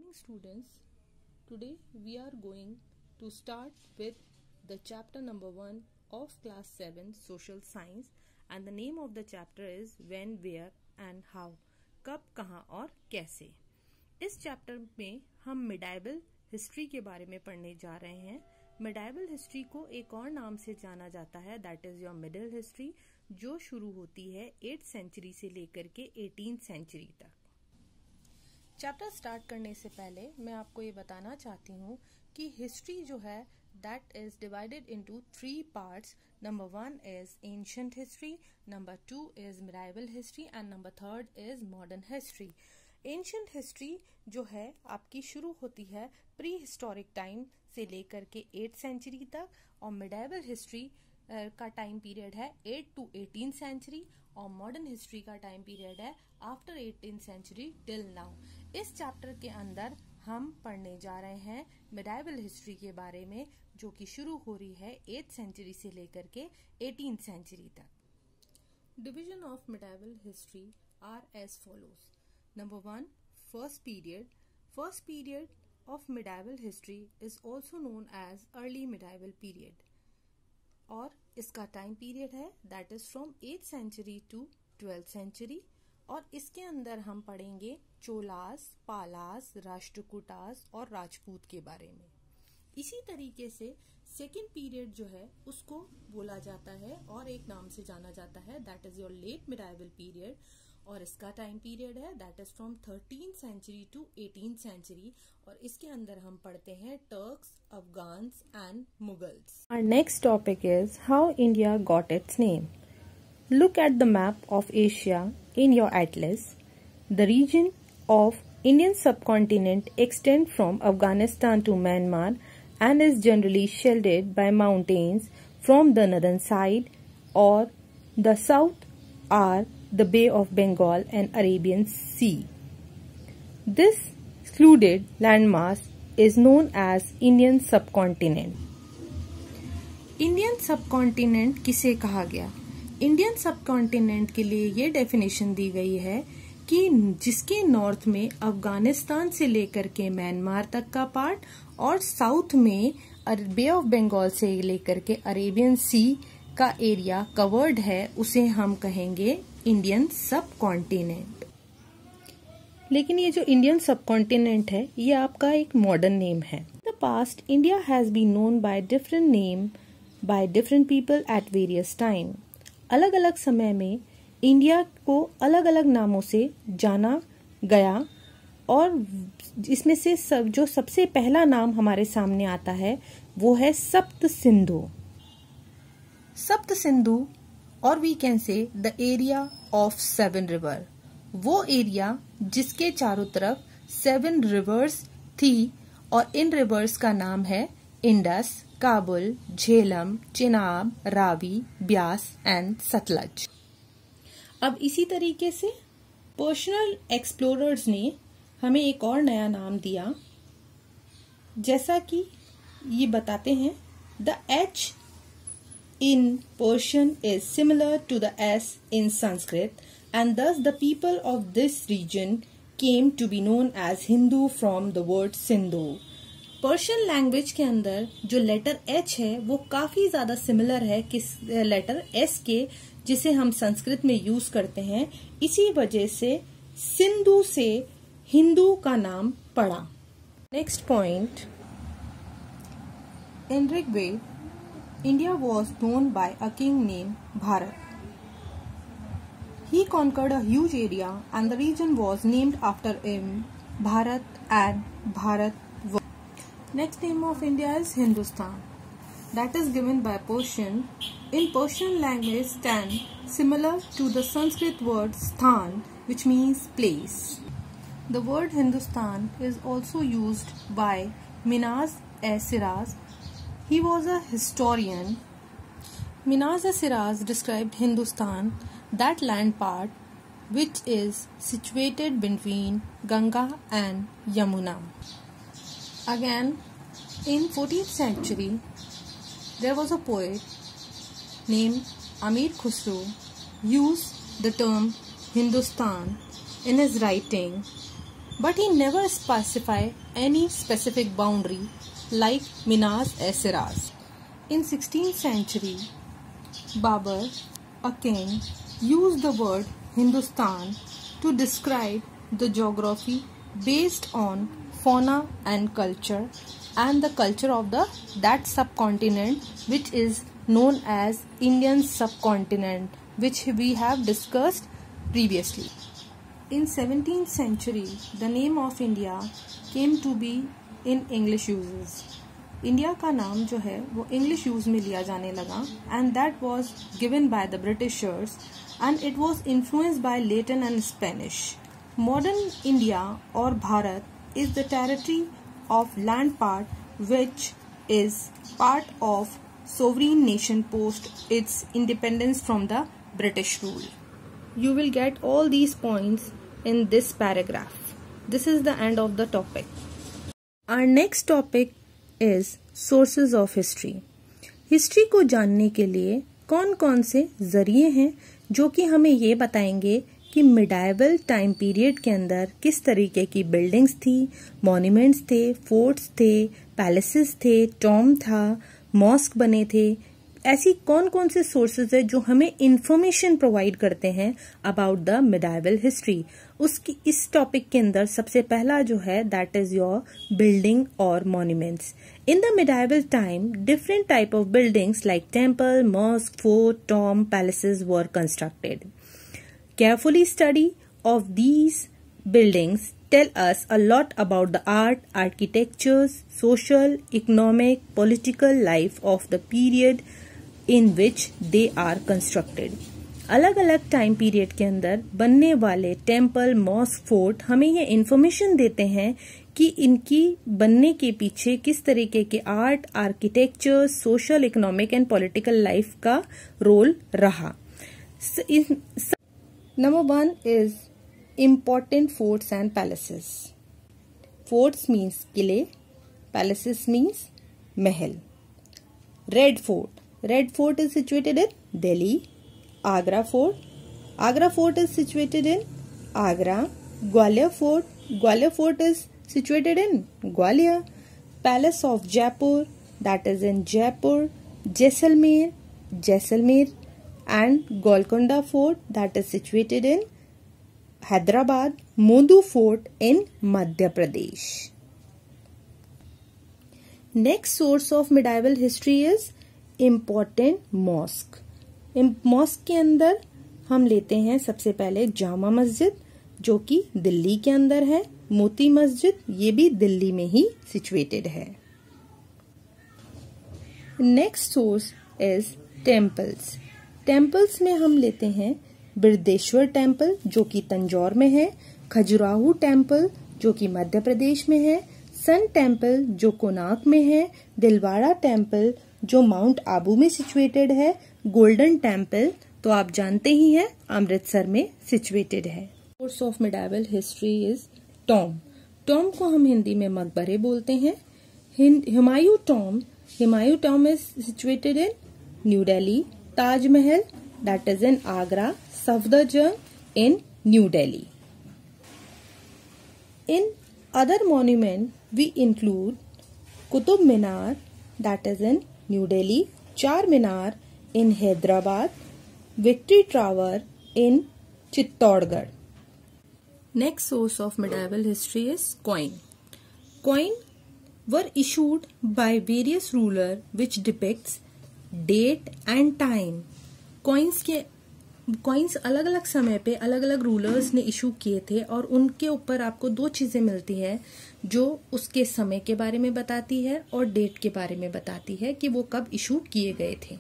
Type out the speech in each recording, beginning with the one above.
morning, students. Today we are going to start with the chapter number 1 of class 7 social science, and the name of the chapter is when, where and how. कब, कहाँ और कैसे. इस chapter में हम medieval history के बारे में पढ़ने जा रहे हैं. मिडाइवल हिस्ट्री को एक और नाम से जाना जाता है, that is your middle history, जो शुरू होती है 8th सेंचुरी से लेकर के 18th सेंचुरी तक. चैप्टर स्टार्ट करने से पहले मैं आपको ये बताना चाहती हूँ कि हिस्ट्री जो है that is divided into 3 parts. Number 1 is ancient history, number 2 is medieval history and number 3 is modern history. Ancient history जो है आपकी शुरू होती है प्री हिस्टोरिक टाइम से लेकर के 8th सेंचुरी तक, और मिडाइवल हिस्ट्री का टाइम पीरियड है 8 to 18th सेंचुरी, और मॉडर्न हिस्ट्री का टाइम पीरियड है after 18th century till now. इस चैप्टर के अंदर हम पढ़ने जा रहे हैं मिडाइवल हिस्ट्री के बारे में, जो कि शुरू हो रही है 8th सेंचुरी से लेकर के 18th सेंचुरी तक. Division of medieval history are as follows. Number 1, first period. First period of medieval history is also known as early medieval period, और इसका टाइम पीरियड है that is from 8th century to 12th century, और इसके अंदर हम पढ़ेंगे चोलास, पालास, राष्ट्रकूटास और राजपूत के बारे में. इसी तरीके से सेकेंड पीरियड जो है उसको बोला जाता है और एक नाम से जाना जाता है, that is your late medieval period, और इसका टाइम पीरियड है that is from 13th century to 18th century, और इसके अंदर हम पढ़ते हैं Turks, Afghans and Mughals. Our next topic is how India got its name. Look at the map of Asia in your atlas. The region of Indian subcontinent extends from Afghanistan to Myanmar and is generally shielded by mountains from the northern side, or the south are the Bay of Bengal and Arabian Sea. This secluded landmass is known as Indian subcontinent. Indian subcontinent किसे कहा गया? Indian subcontinent के लिए ये definition दी गई है कि जिसके नॉर्थ में अफगानिस्तान से लेकर के म्यांमार तक का पार्ट, और साउथ में बे ऑफ बंगाल से लेकर के अरेबियन सी का एरिया कवर्ड है, उसे हम कहेंगे इंडियन सबकॉन्टिनेंट. लेकिन ये जो इंडियन सबकॉन्टिनेंट है ये आपका एक मॉडर्न नेम है. The past India has been known by different name by different people at various time. अलग अलग समय में इंडिया को अलग अलग नामों से जाना गया, और इसमें से जो सबसे पहला नाम हमारे सामने आता है वो है सप्त सिंधु. सप्त सिंधु, और we can say the area of 7 river, वो एरिया जिसके चारों तरफ 7 रिवर्स थी, और इन रिवर्स का नाम है इंडस, काबुल, झेलम, चिनाब, रावी, ब्यास एंड सतलज. अब इसी तरीके से पर्शियन एक्सप्लोरर्स ने हमें एक और नया नाम दिया, जैसा कि ये बताते हैं the H in Persian is similar to the S in Sanskrit, and thus the people of this region came to be known as Hindu from the word Sindhu. Persian language के अंदर जो लेटर H है वो काफी ज्यादा similar है किस letter S के, जिसे हम संस्कृत में यूज करते हैं. इसी वजह से सिंधु से हिंदू का नाम पड़ा. Next point, in Rigveda India was known by a king name Bharat. He conquered a huge area and the region was named after him, Bharat, and Bharat. Next name of India is Hindustan. That is given by Persian. In Persian language, stan similar to the Sanskrit word sthan, which means place. The word Hindustan is also used by Minaz-e-Siraz. He was a historian. Minaz-e-Siraz described Hindustan, that land part which is situated between Ganga and Yamuna. Again, in 14th century, there was a poet named Amir Khusro used the term Hindustan in his writing but he never specified any specific boundary like Minas Siras. In 16th century, Babur, a king, used the word Hindustan to describe the geography based on fauna and culture and the culture of that subcontinent, which is known as Indian subcontinent, which we have discussed previously. In 17th century, the name of India came to be in English uses. India का नाम जो है वो English use में लिया जाने लगा and that was given by the Britishers and it was influenced by Latin and Spanish. Modern India और Bharat is the territory of land part which is part of sovereign nation post its independence from the British rule. You will get all these points in this paragraph. This is the end of the topic. Our next topic is sources of history. History को जानने के लिए कौन कौन से जरिए हैं जो कि हमें ये बताएंगे कि मिडाइवल टाइम पीरियड के अंदर किस तरीके की बिल्डिंग्स थी, मॉन्यूमेंट्स थे, फोर्ट्स थे, पैलेसेस थे, टॉम था, मॉस्क बने थे. ऐसी कौन कौन से सोर्सेज है जो हमें इंफॉर्मेशन प्रोवाइड करते हैं अबाउट द मिडाइवल हिस्ट्री. उसकी इस टॉपिक के अंदर सबसे पहला जो है दैट इज योर बिल्डिंग और monuments. In the medieval time different type of buildings like temple, mosque, fort, tomb, palaces were constructed. Carefully study of these buildings tell us a lot about the art, architectures, social, economic, political life of the period in which they are constructed. अलग अलग time period के अंदर बनने वाले temple, mosque, fort हमें ये information देते हैं कि इनकी बनने के पीछे किस तरीके के art, architecture, social, economic and political life का रोल रहा. Number 1 is important forts and palaces. Forts means किले, palaces means Mahal. Red Fort. Red Fort is situated in Delhi. Agra Fort. Agra Fort is situated in Agra. Gwalior Fort. Gwalior Fort is situated in Gwalior. Palace of Jaipur, that is in Jaipur. Jaisalmer, Jaisalmer. And Golconda Fort, that is situated in Hyderabad. Modu Fort in Madhya Pradesh. Next source of medieval history is important mosque. Mosque के अंदर हम लेते हैं सबसे पहले जामा मस्जिद जो कि दिल्ली के अंदर है. मोती मस्जिद ये भी दिल्ली में ही सिचुएटेड है. Next source is temples. Temples में हम लेते हैं बृहदेश्वर टेम्पल जो कि तंजौर में है, खजुराहो टेम्पल जो कि मध्य प्रदेश में है, सन टेम्पल जो कोणार्क में है, दिलवाड़ा टेम्पल जो माउंट आबू में सिचुएटेड है, गोल्डन टेम्पल तो आप जानते ही हैं अमृतसर में सिचुएटेड है. Source of medieval history is Tom. Tom को हम हिंदी में मकबरे बोलते हैं. Humayun Tom is situated in new Delhi. Taj Mahal, that is in Agra. Safdarjung in New Delhi. In other monument, we include Qutub Minar, that is in New Delhi. Char Minar in Hyderabad. Victory Tower in Chittorgarh. Next source of medieval history is coin. Coin were issued by various rulers which depicts date and time. Coins अलग अलग समय पे अलग अलग rulers ने issue किए थे और उनके ऊपर आपको दो चीजें मिलती है जो उसके समय के बारे में बताती है और डेट के बारे में बताती है कि वो कब इशू किए गए थे.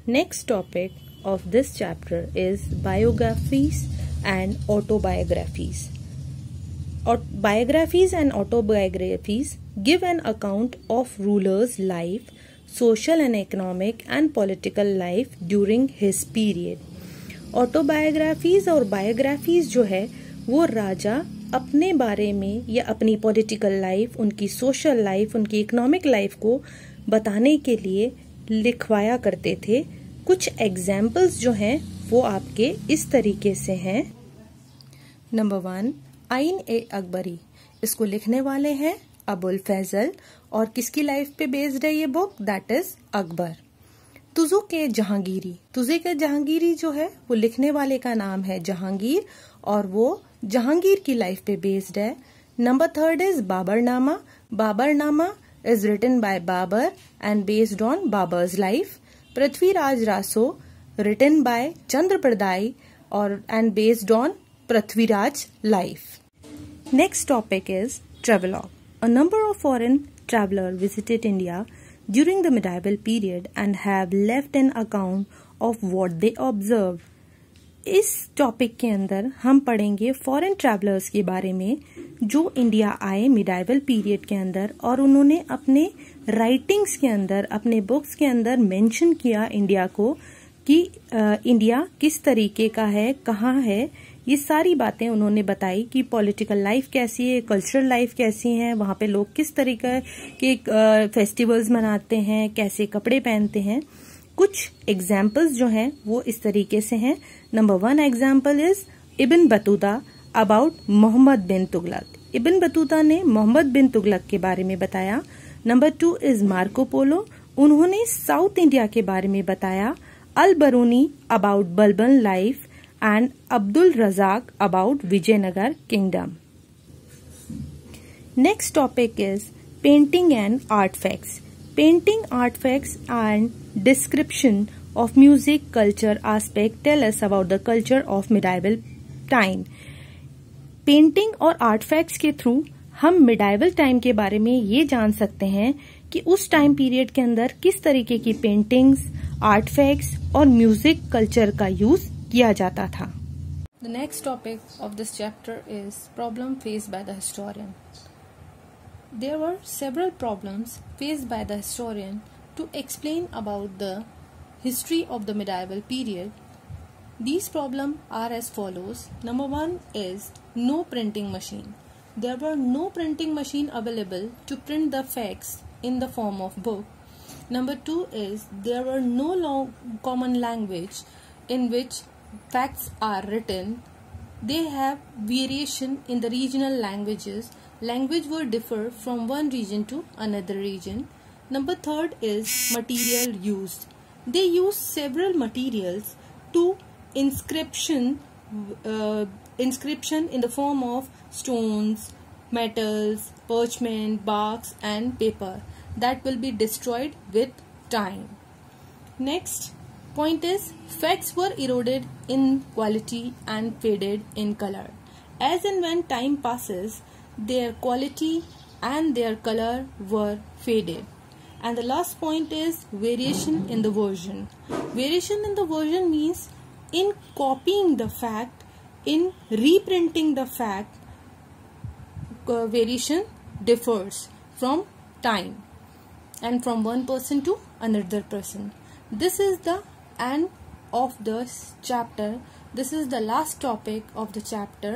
Next topic of this chapter is biographies and autobiographies. Biographies and autobiographies give an account of rulers' life, social and economic and political life during his period. Autobiographies और बायोग्राफीज जो है वो राजा अपने बारे में या अपनी पॉलिटिकल लाइफ, उनकी सोशल लाइफ, उनकी इकोनॉमिक लाइफ को बताने के लिए लिखवाया करते थे. कुछ एग्जाम्पल्स जो हैं वो आपके इस तरीके से हैं. नंबर 1 आइन ए अकबरी। इसको लिखने वाले हैं अबुल फैजल और किसकी लाइफ पे बेस्ड है ये बुक? That is Akbar. तुजो के जहांगीरी। तुझे के जहांगीरी जो है वो लिखने वाले का नाम है जहांगीर और वो जहांगीर की लाइफ पे बेस्ड है। Number 3 is Baburnama. Baburnama is written by Babar and based on Babar's life. Prithviraj Raso written by Chandra Pradai and based on Prithviraj life. Next topic is travelogue. A number of foreign travelers visited India during the medieval period and have left an account of what they observed. इस topic के अंदर हम पढ़ेंगे foreign travellers के बारे में जो India आए मिडाइवल पीरियड के अंदर और उन्होंने अपने राइटिंग्स के अंदर, अपने बुक्स के अंदर मेंशन किया इंडिया को कि इंडिया किस तरीके का है, कहाँ है। ये सारी बातें उन्होंने बताई कि पॉलिटिकल लाइफ कैसी है, कल्चरल लाइफ कैसी है, वहाँ पे लोग किस तरीके के फेस्टिवल्स मनाते हैं, कैसे कपड़े पहनते हैं। कुछ एग्जाम्पल्स जो हैं वो इस तरीके से हैं। Number 1 example is Ibn Battuta about Muhammad bin Tughlaq. Ibn Battuta ने मोहम्मद बिन तुगलक के बारे में बताया। Number 2 is Marco Polo. उन्होंने साउथ इंडिया के बारे में बताया। Al Biruni about Balban life and Abdul Razzaq about Vijayanagar kingdom. Next topic is painting and art facts. Painting, artifacts and description of music, culture aspect tell us about the culture of medieval time. Painting और आर्टफैक्ट्स के through हम medieval time के बारे में ये जान सकते हैं कि उस टाइम पीरियड के अंदर किस तरीके की पेंटिंग्स, आर्टफैक्ट्स और म्यूजिक कल्चर का यूज किया जाता था। The next topic of this chapter is problem faced by the historian. There were several problems faced by the historian to explain about the history of the medieval period. These problems are as follows. Number 1 is no printing machine. There were no printing machine available to print the facts in the form of book. Number 2 is there were no common language in which facts are written. They have variation in the regional languages. Language will differ from one region to another region. Number 3 is material used. They use several materials to inscription in the form of stones, metals, parchment, barks and paper that will be destroyed with time. Next point is facts were eroded in quality and faded in color. As and when time passes, their quality and their color were faded. And the last point is variation in the version. Variation in the version means in copying the fact, in reprinting the fact, variation differs from time and from one person to another person. This is the end of the chapter. This is the last topic of the chapter.